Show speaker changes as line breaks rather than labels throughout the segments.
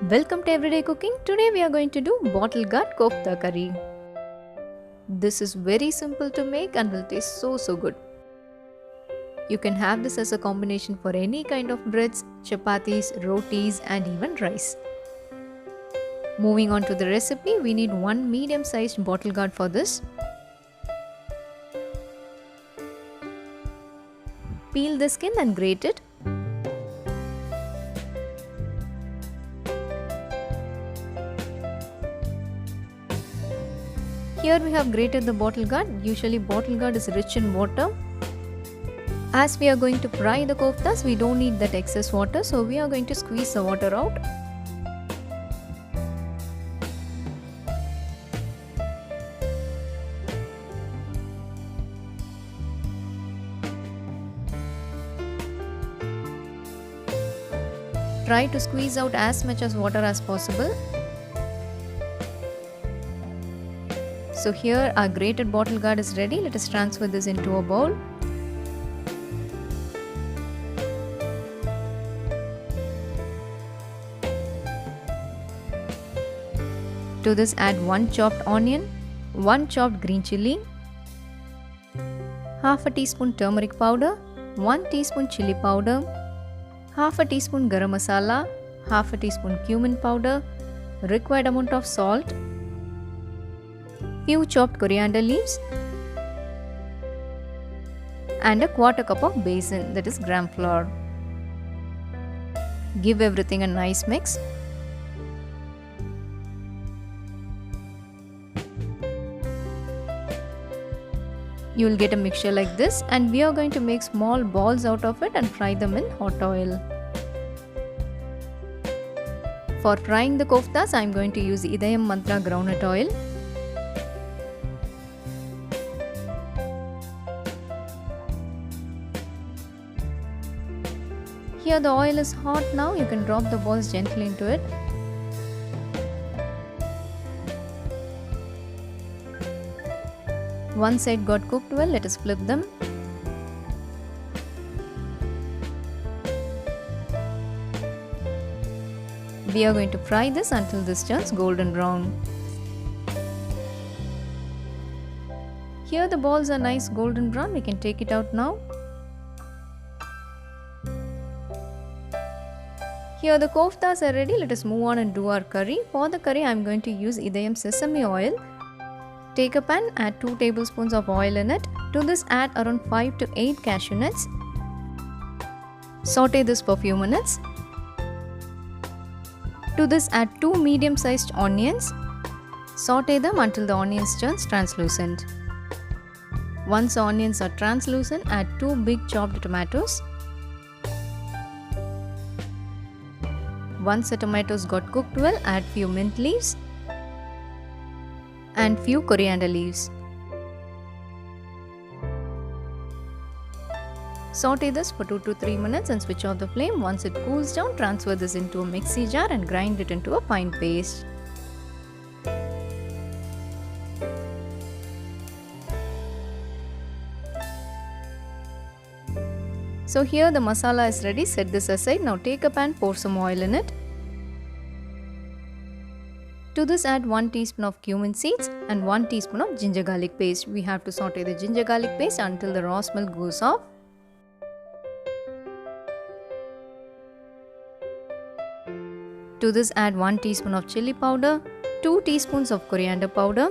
Welcome to Everyday Cooking. Today we are going to do bottle gourd kofta curry. This is very simple to make and will taste so good. You can have this as a combination for any kind of breads, chapatis, rotis and even rice. Moving on to the recipe, we need one medium-sized bottle gourd for this. Peel the skin and grate it. Here we have grated the bottle gourd. Usually bottle gourd is rich in water. As we are going to fry the koftas, we don't need that excess water, so we are going to squeeze the water out. Try to squeeze out as much as water as possible. So here our grated bottle gourd is ready. Let us transfer this into a bowl. To this add 1 chopped onion, 1 chopped green chilli, half a teaspoon turmeric powder, 1 teaspoon chilli powder, half a teaspoon garam masala, half a teaspoon cumin powder, required amount of salt, few chopped coriander leaves and a quarter cup of besan, that is gram flour. Give everything a nice mix. You will get a mixture like this and we are going to make small balls out of it and fry them in hot oil. For frying the koftas, I am going to use Idayam Mantra groundnut oil. Here the oil is hot now, you can drop the balls gently into it. One side got cooked well, let us flip them. We are going to fry this until this turns golden brown. Here the balls are nice golden brown, we can take it out now. Here the koftas are ready, let us move on and do our curry. For the curry I am going to use Idayam sesame oil. Take a pan, add 2 tablespoons of oil in it. To this add around 5 to 8 cashew nuts. Saute this for a few minutes. To this add 2 medium-sized onions. Saute them until the onions turns translucent. Once the onions are translucent, add 2 big chopped tomatoes. Once the tomatoes got cooked well, add few mint leaves and few coriander leaves. Saute this for 2 to 3 minutes and switch off the flame. Once it cools down, transfer this into a mixie jar and grind it into a fine paste. So here the masala is ready, set this aside. Now take a pan, pour some oil in it. To this add 1 teaspoon of cumin seeds and 1 teaspoon of ginger garlic paste. We have to saute the ginger garlic paste until the raw smell goes off. To this add 1 teaspoon of chilli powder, 2 teaspoons of coriander powder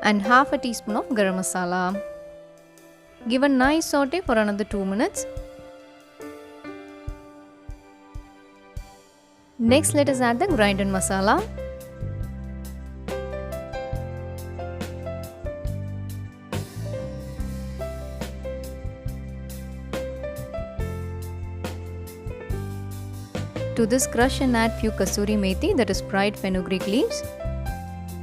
and half a teaspoon of garam masala. Give a nice saute for another 2 minutes. Next, let us add the grinded masala. To this crush and add few Kasuri methi, that is fried fenugreek leaves,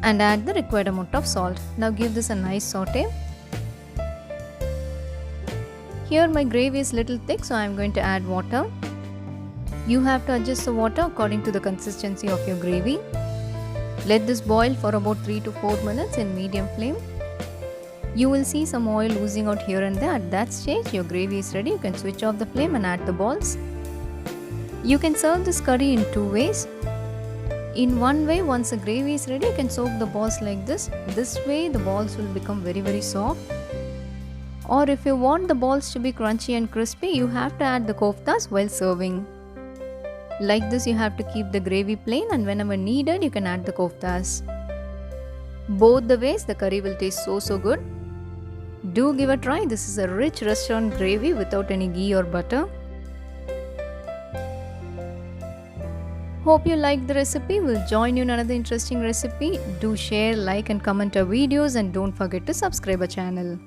and add the required amount of salt. Now give this a nice saute. Here my gravy is little thick, so I am going to add water. You have to adjust the water according to the consistency of your gravy. Let this boil for about 3 to 4 minutes in medium flame. You will see some oil oozing out here and there. At that stage, your gravy is ready. You can switch off the flame and add the balls. You can serve this curry in two ways. In one way, once the gravy is ready, you can soak the balls like this. This way the balls will become very soft. Or if you want the balls to be crunchy and crispy, you have to add the koftas while serving. Like this, you have to keep the gravy plain, and whenever needed you can add the koftas. Both the ways the curry will taste so good. Do give a try. This is a rich restaurant gravy without any ghee or butter. Hope you liked the recipe. We'll join you in another interesting recipe. Do share, like and comment our videos, and don't forget to subscribe our channel.